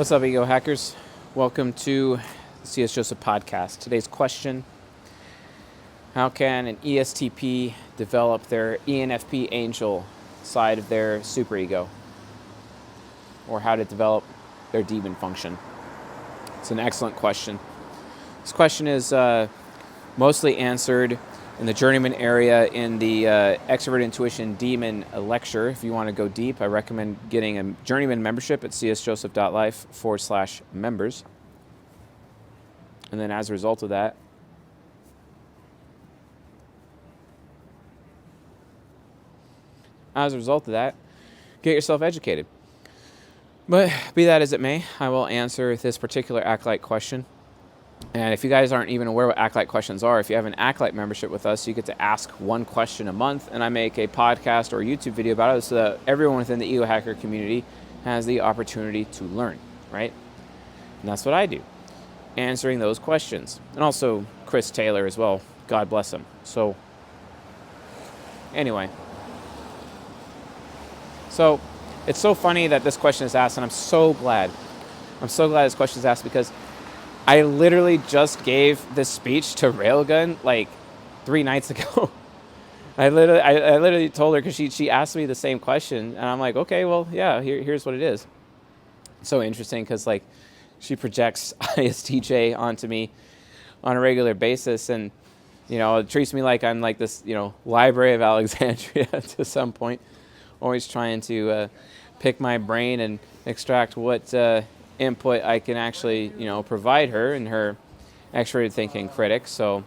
What's up, Ego Hackers? Welcome to the C.S. Joseph podcast. Today's question: how can an ESTP develop their ENFP angel side of their superego? Or how to develop their demon function? It's an excellent question. This question is mostly answered in the journeyman area in the Extrovert Intuition Demon lecture. If you want to go deep, I recommend getting a journeyman membership at csjoseph.life/members. And then as a result of that, get yourself educated. But be that as it may, I will answer this particular Acolyte question. And if you guys aren't even aware what Acolyte questions are, if you have an Acolyte membership with us, you get to ask one question a month, and I make a podcast or a YouTube video about it so that everyone within the Ego Hacker community has the opportunity to learn, right? And that's what I do, answering those questions. And also Chris Taylor as well. God bless him. So anyway. So it's so funny that this question is asked, and I'm so glad this question is asked, because I literally just gave this speech to Railgun like 3 nights ago. I literally told her, because she asked me the same question, and I'm like, okay, well, yeah, here's what it is. It's so interesting because like she projects ISTJ onto me on a regular basis, and it treats me like I'm like this Library of Alexandria to some point, always trying to pick my brain and extract what input I can actually, provide her and her extroverted thinking critic. So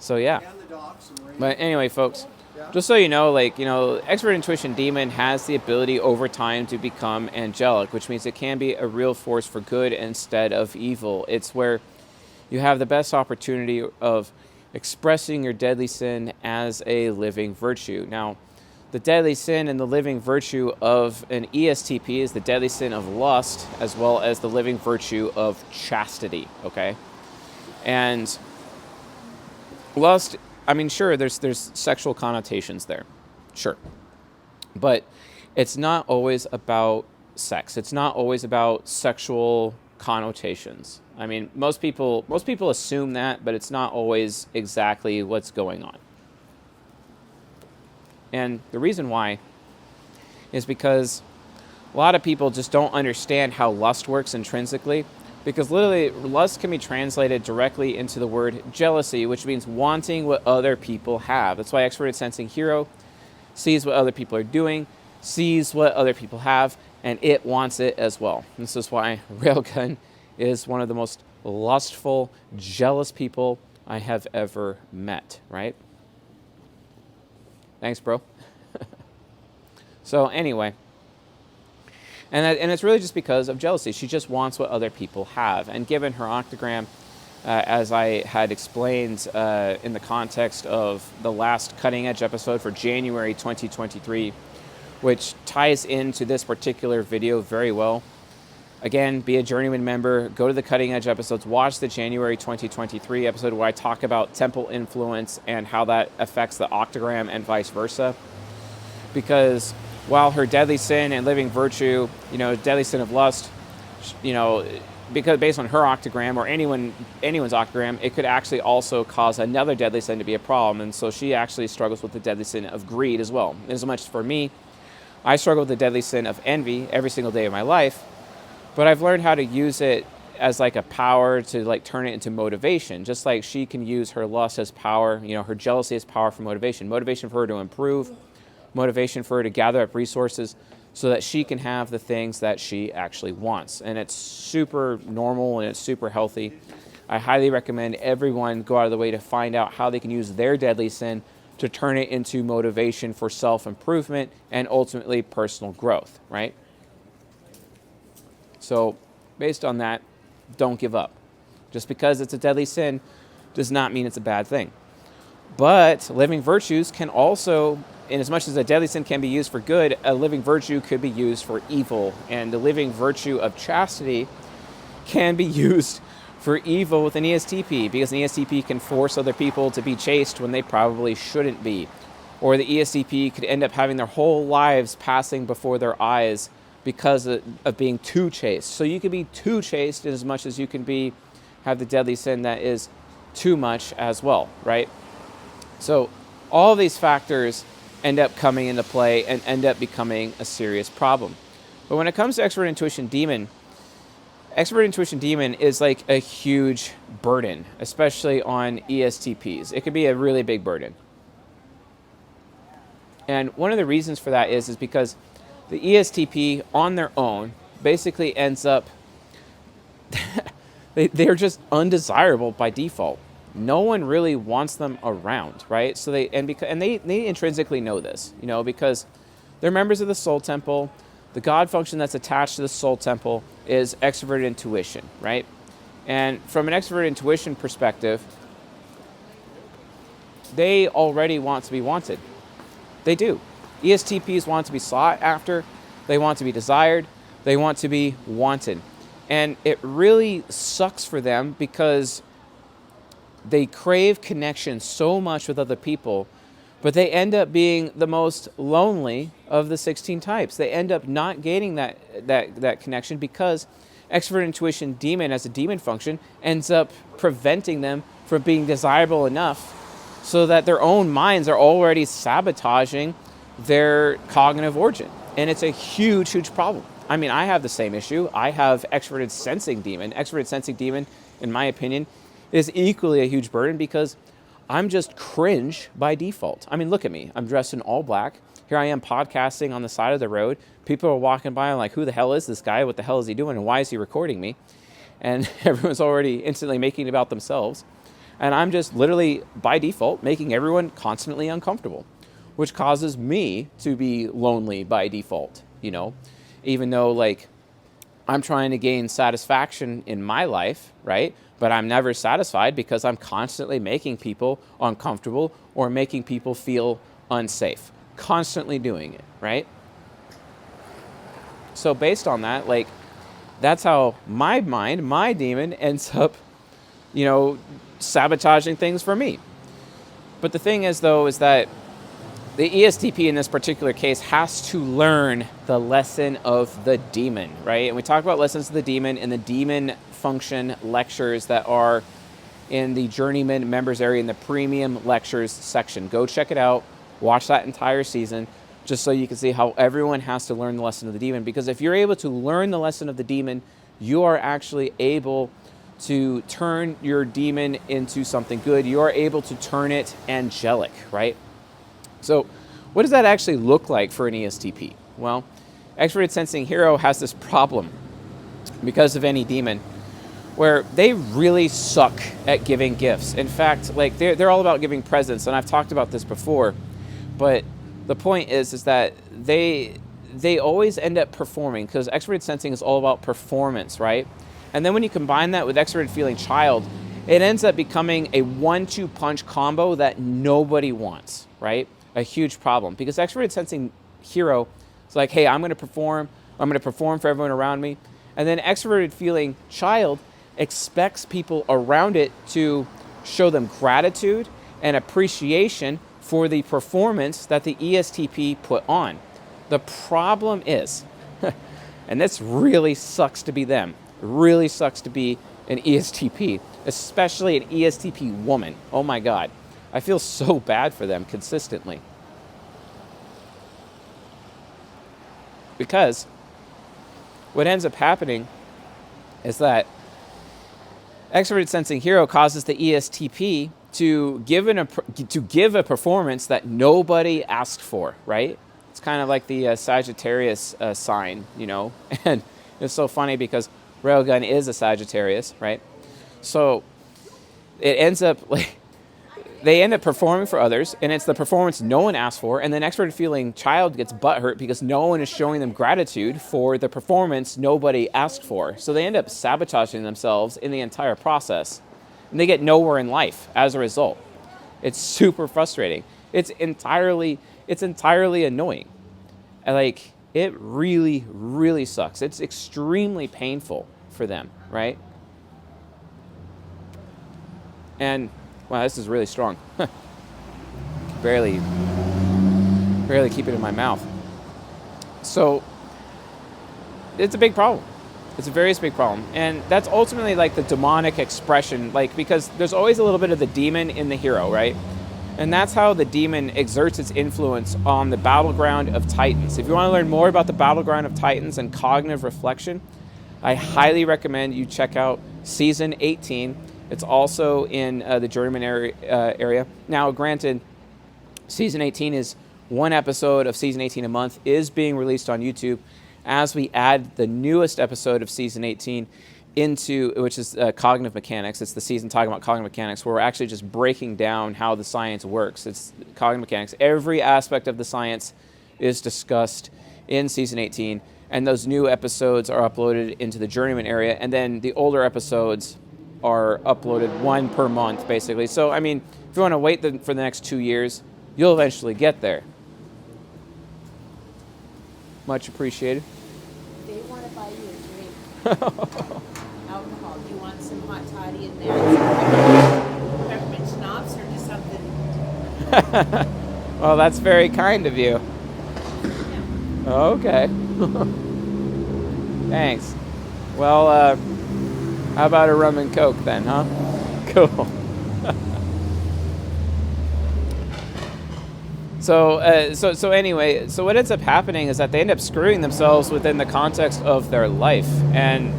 yeah. But anyway, folks, just so you know, Extrovert Intuition Demon has the ability over time to become angelic, which means it can be a real force for good instead of evil. It's where you have the best opportunity of expressing your deadly sin as a living virtue. Now, the deadly sin and the living virtue of an ESTP is the deadly sin of lust, as well as the living virtue of chastity, okay? And lust, I mean, sure, there's sexual connotations there, sure. But it's not always about sex. It's not always about sexual connotations. I mean, most people assume that, but it's not always exactly what's going on. And the reason why is because a lot of people just don't understand how lust works intrinsically, because literally lust can be translated directly into the word jealousy, which means wanting what other people have. That's why Extroverted Sensing Hero sees what other people are doing, sees what other people have, and it wants it as well. This is why Railgun is one of the most lustful, jealous people I have ever met, right? Thanks, bro. So anyway, and it's really just because of jealousy. She just wants what other people have. And given her octagram, as I had explained in the context of the last Cutting Edge episode for January 2023, which ties into this particular video very well. Again, be a journeyman member, go to the Cutting Edge episodes, watch the January 2023 episode where I talk about temple influence and how that affects the octagram and vice versa. Because while her deadly sin and living virtue, deadly sin of lust, because based on her octagram or anyone's octagram, it could actually also cause another deadly sin to be a problem. And so she actually struggles with the deadly sin of greed as well. As much as for me, I struggle with the deadly sin of envy every single day of my life. But I've learned how to use it as like a power to turn it into motivation. Just like she can use her lust as power, her jealousy as power for motivation. Motivation for her to improve, motivation for her to gather up resources so that she can have the things that she actually wants. And it's super normal and it's super healthy. I highly recommend everyone go out of the way to find out how they can use their deadly sin to turn it into motivation for self-improvement and ultimately personal growth, right? So based on that, don't give up. Just because it's a deadly sin does not mean it's a bad thing. But living virtues can also, in as much as a deadly sin can be used for good, a living virtue could be used for evil. And the living virtue of chastity can be used for evil with an ESTP, because an ESTP can force other people to be chaste when they probably shouldn't be. Or the ESTP could end up having their whole lives passing before their eyes because of being too chaste. So you can be too chaste in as much as you can have the deadly sin that is too much as well, right? So all of these factors end up coming into play and end up becoming a serious problem. But when it comes to extrovert intuition demon is like a huge burden, especially on ESTPs. It could be a really big burden. And one of the reasons for that is because the ESTP on their own basically ends up, they're just undesirable by default. No one really wants them around, right? So they intrinsically know this, because they're members of the soul temple. The God function that's attached to the soul temple is extroverted intuition, right? And from an extroverted intuition perspective, they already want to be wanted. They do. ESTPs want to be sought after. They want to be desired. They want to be wanted. And it really sucks for them because they crave connection so much with other people, but they end up being the most lonely of the 16 types. They end up not gaining that connection because extrovert intuition demon as a demon function ends up preventing them from being desirable enough so that their own minds are already sabotaging their cognitive origin. And it's a huge, huge problem. I mean, I have the same issue. I have extroverted sensing demon. Extroverted sensing demon, in my opinion, is equally a huge burden because I'm just cringe by default. I mean, look at me. I'm dressed in all black. Here I am podcasting on the side of the road. People are walking by and like, who the hell is this guy? What the hell is he doing? And why is he recording me? And everyone's already instantly making it about themselves. And I'm just literally, by default, making everyone constantly uncomfortable, which causes me to be lonely by default, even though like I'm trying to gain satisfaction in my life, right? But I'm never satisfied because I'm constantly making people uncomfortable or making people feel unsafe, constantly doing it, right? So based on that, like, that's how my mind, my demon ends up, sabotaging things for me. But the thing is, though, is that the ESTP in this particular case has to learn the lesson of the demon, right? And we talk about lessons of the demon in the demon function lectures that are in the Journeyman members area in the premium lectures section. Go check it out. Watch that entire season just so you can see how everyone has to learn the lesson of the demon. Because if you're able to learn the lesson of the demon, you are actually able to turn your demon into something good. You are able to turn it angelic, right? So what does that actually look like for an ESTP? Well, extroverted sensing hero has this problem because of any demon where they really suck at giving gifts. In fact, like they're all about giving presents, and I've talked about this before, but the point is that they always end up performing because extroverted sensing is all about performance, right? And then when you combine that with extroverted feeling child, it ends up becoming a 1-2 punch combo that nobody wants, right? A huge problem because extroverted sensing hero is like, hey, I'm going to perform for everyone around me. And then extroverted feeling child expects people around it to show them gratitude and appreciation for the performance that the ESTP put on. The problem is, and this really sucks to be them, really sucks to be an ESTP, especially an ESTP woman. Oh my God. I feel so bad for them consistently. Because what ends up happening is that extroverted sensing hero causes the ESTP to give a performance that nobody asked for, right? It's kind of like the Sagittarius sign, And it's so funny because Railgun is a Sagittarius, right? So it ends up like they end up performing for others, and it's the performance no one asked for, and then extroverted feeling child gets butthurt because no one is showing them gratitude for the performance nobody asked for. So they end up sabotaging themselves in the entire process, and they get nowhere in life as a result. It's super frustrating. It's entirely annoying. Like, it really, really sucks. It's extremely painful for them, right? And wow, this is really strong. barely keep it in my mouth. So it's a big problem. It's a very big problem. And that's ultimately like the demonic expression, like, because there's always a little bit of the demon in the hero, right? And that's how the demon exerts its influence on the battleground of Titans. If you want to learn more about the battleground of Titans and cognitive reflection, I highly recommend you check out season 18. It's also in the Journeyman area. Now, granted, season 18 is one episode of season 18 a month is being released on YouTube as we add the newest episode of season 18 into, which is cognitive mechanics. It's the season talking about cognitive mechanics, where we're actually just breaking down how the science works. It's cognitive mechanics. Every aspect of the science is discussed in season 18, and those new episodes are uploaded into the Journeyman area, and then the older episodes are uploaded one per month, basically. So, I mean, if you want to wait for the next 2 years, you'll eventually get there. Much appreciated. They want to buy you a drink. Alcohol. Do you want some hot toddy in there? Some peppermint schnapps or just something? Well, that's very kind of you. Yeah. Okay. Thanks. Well, how about a rum and coke then, huh? Cool. So anyway, so what ends up happening is that they end up screwing themselves within the context of their life, and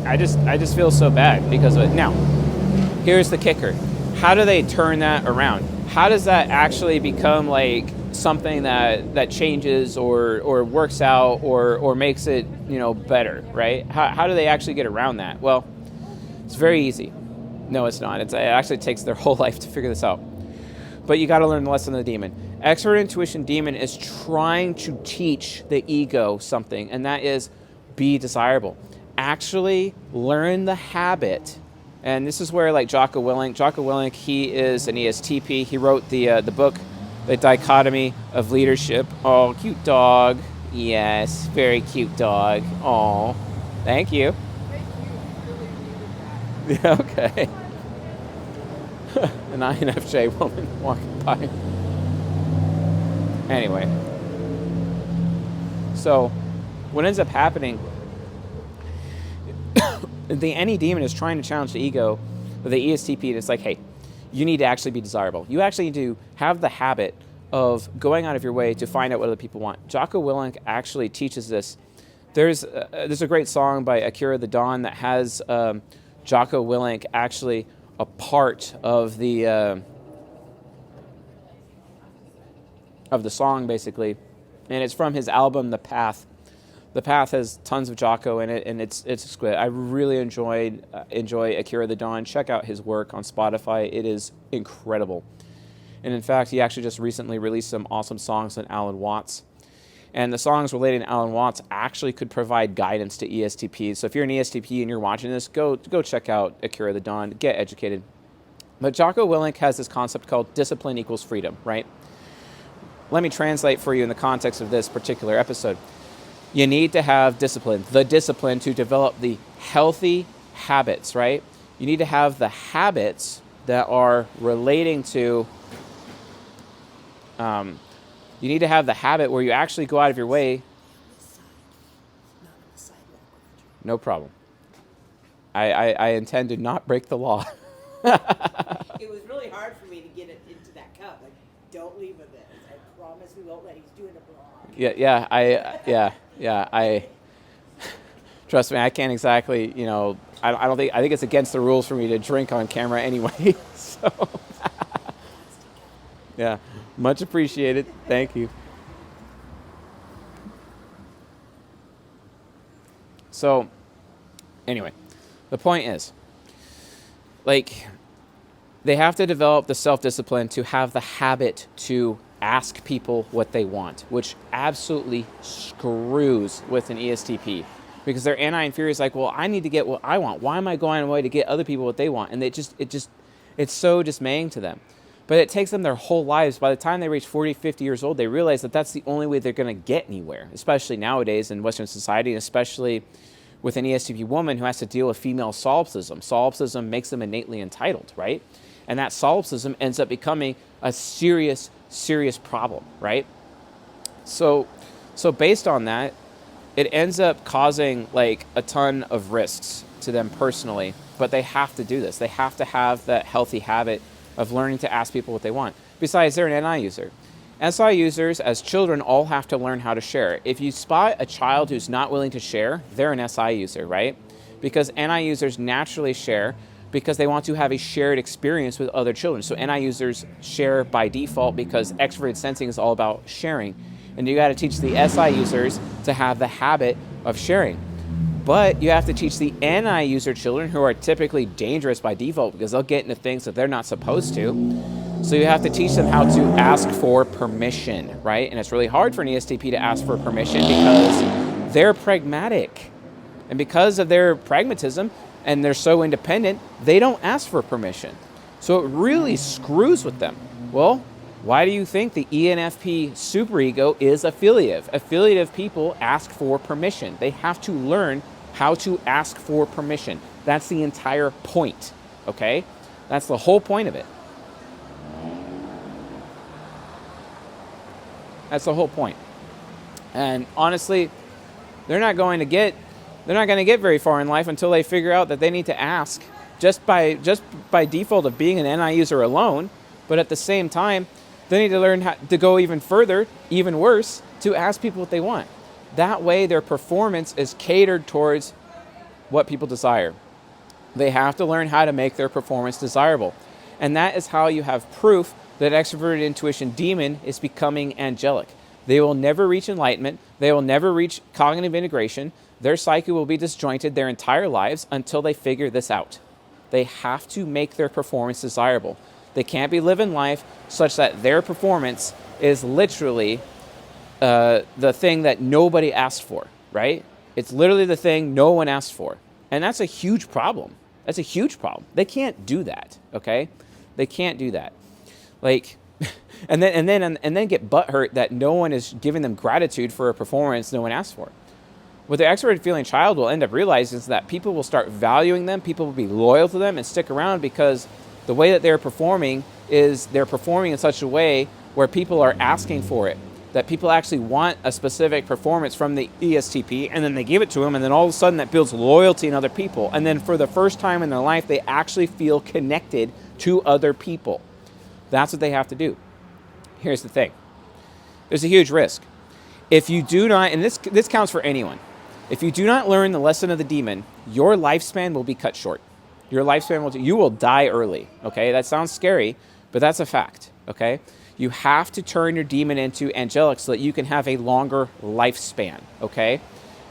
I just feel so bad because of it. Now, here's the kicker: how do they turn that around? How does that actually become like something that changes or works out or makes it, you know, better, right? How do they actually get around that? Well, it's very easy. No, it's not. It actually takes their whole life to figure this out. But you got to learn the lesson of the demon. Expert intuition demon is trying to teach the ego something, and that is be desirable. Actually learn the habit. And this is where, like, Jocko Willink, he is an ESTP. He wrote the book, The Dichotomy of Leadership. Oh, cute dog. Yes, very cute dog. Oh, thank you. Yeah, okay. An INFJ woman walking by. Anyway. So, what ends up happening, the any demon is trying to challenge the ego, the ESTP, and it's like, hey, you need to actually be desirable. You actually need to have the habit of going out of your way to find out what other people want. Jocko Willink actually teaches this. There's a great song by Akira the Don that has Jocko Willink actually a part of the song, basically, and it's from his album The Path. The Path has tons of Jocko in it, and it's exquisite. I really enjoy Akira the Don. Check out his work on Spotify. It is incredible. And in fact, he actually just recently released some awesome songs on Alan Watts. And the songs related to Alan Watts actually could provide guidance to ESTPs. So if you're an ESTP and you're watching this, go check out Akira the Don, get educated. But Jocko Willink has this concept called discipline equals freedom, right? Let me translate for you in the context of this particular episode. You need to have discipline, the discipline to develop the healthy habits, right? You need to have the habits that are relating to, you need to have the habit where you actually go out of your way. No problem. I intend to not break the law. It was really hard for me to get it into that cup. Like, don't leave with it. I promise we won't let. He's doing it wrong. I trust me, I can't exactly, you know, I think it's against the rules for me to drink on camera anyway. So yeah, much appreciated. Thank you. So anyway, the point is, like, they have to develop the self-discipline to have the habit to ask people what they want, which absolutely screws with an ESTP, because they're anti-inferior. Like, well, I need to get what I want. Why am I going away to get other people what they want? And it's so dismaying to them. But it takes them their whole lives. By the time they reach 40, 50 years old, they realize that that's the only way they're going to get anywhere, especially nowadays in Western society, and especially with an ESTP woman who has to deal with female solipsism. Solipsism makes them innately entitled, right? And that solipsism ends up becoming a serious problem, right? So based on that, it ends up causing like a ton of risks to them personally, but they have to do this. They have to have that healthy habit of learning to ask people what they want. Besides, they're an NI user. SI users, as children, all have to learn how to share. If you spot a child who's not willing to share, they're an SI user, right? Because NI users naturally share because they want to have a shared experience with other children. So NI users share by default because extroverted sensing is all about sharing. And you got to teach the SI users to have the habit of sharing. But you have to teach the NI user children, who are typically dangerous by default because they'll get into things that they're not supposed to. So you have to teach them how to ask for permission, right? And it's really hard for an ESTP to ask for permission because they're pragmatic. And because of their pragmatism and they're so independent, they don't ask for permission. So it really screws with them. Well, why do you think the ENFP superego is affiliative? Affiliative people ask for permission. They have to learn how to ask for permission. That's the entire point, okay? That's the whole point of it. That's the whole point. And honestly, they're not going to get very far in life until they figure out that they need to ask just by default of being an NI user alone. But at the same time, they need to learn how to go even further, even worse, to ask people what they want. That way, their performance is catered towards what people desire. They have to learn how to make their performance desirable. And that is how you have proof that extroverted intuition demon is becoming angelic. They will never reach enlightenment. They will never reach cognitive integration. Their psyche will be disjointed their entire lives until they figure this out. They have to make their performance desirable. They can't be living life such that their performance is literally the thing that nobody asked for, right? It's literally the thing no one asked for. And that's a huge problem. That's a huge problem. They can't do that, okay? They can't do that. Like, and then get butthurt that no one is giving them gratitude for a performance no one asked for. What the extroverted feeling child will end up realizing is that people will start valuing them, people will be loyal to them and stick around because the way that they're performing is they're performing in such a way where people are asking for it, that people actually want a specific performance from the ESTP, and then they give it to them, and then all of a sudden that builds loyalty in other people. And then for the first time in their life, they actually feel connected to other people. That's what they have to do. Here's the thing. There's a huge risk. If you do not, and this counts for anyone, if you do not learn the lesson of the demon, your lifespan will be cut short. Your lifespan you will die early, okay? That sounds scary, but that's a fact, okay? You have to turn your demon into angelic so that you can have a longer lifespan, okay?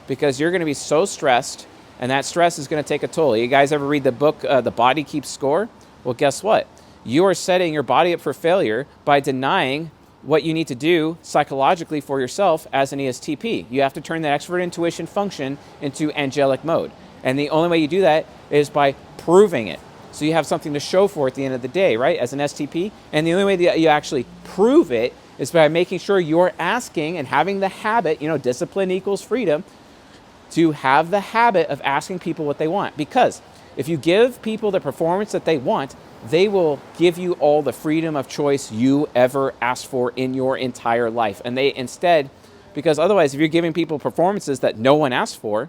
Because you're going to be so stressed, and that stress is going to take a toll. You guys ever read the book, The Body Keeps Score? Well, guess what? You are setting your body up for failure by denying what you need to do psychologically for yourself as an ESTP. You have to turn that extrovert intuition function into angelic mode. And the only way you do that is by proving it. So you have something to show for at the end of the day, right, as an STP. And the only way that you actually prove it is by making sure you're asking and having the habit, discipline equals freedom, to have the habit of asking people what they want. Because if you give people the performance that they want, they will give you all the freedom of choice you ever asked for in your entire life. And they instead, because otherwise if you're giving people performances that no one asked for,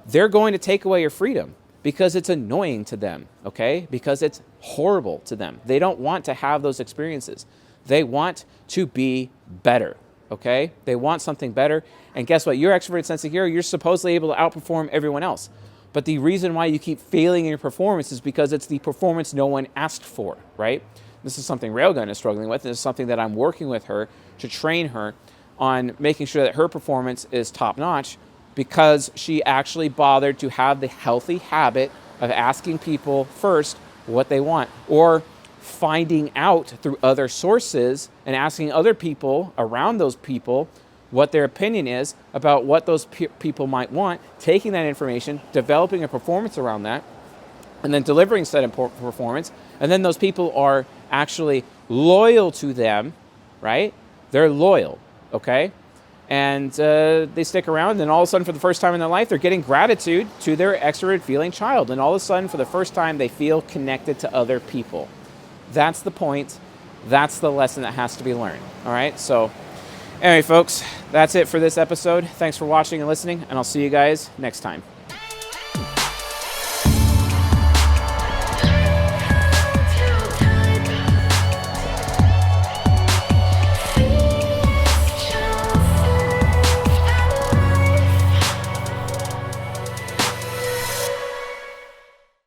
they're going to take away your freedom because it's annoying to them, okay? Because it's horrible to them. They don't want to have those experiences. They want to be better, okay? They want something better. And guess what? Your extroverted sense of hero, you're supposedly able to outperform everyone else. But the reason why you keep failing in your performance is because it's the performance no one asked for, right? This is something Railgun is struggling with. This is something that I'm working with her to train her on making sure that her performance is top-notch because she actually bothered to have the healthy habit of asking people first what they want, or finding out through other sources and asking other people around those people what their opinion is about what those people might want, taking that information, developing a performance around that, and then delivering said performance. And then those people are actually loyal to them, right? They're loyal, okay? And they stick around, and then all of a sudden, for the first time in their life, they're getting gratitude to their extroverted feeling child. And all of a sudden, for the first time, they feel connected to other people. That's the point. That's the lesson that has to be learned, all right? So anyway, folks, That's it for this episode. Thanks for watching and listening, and I'll see you guys next time.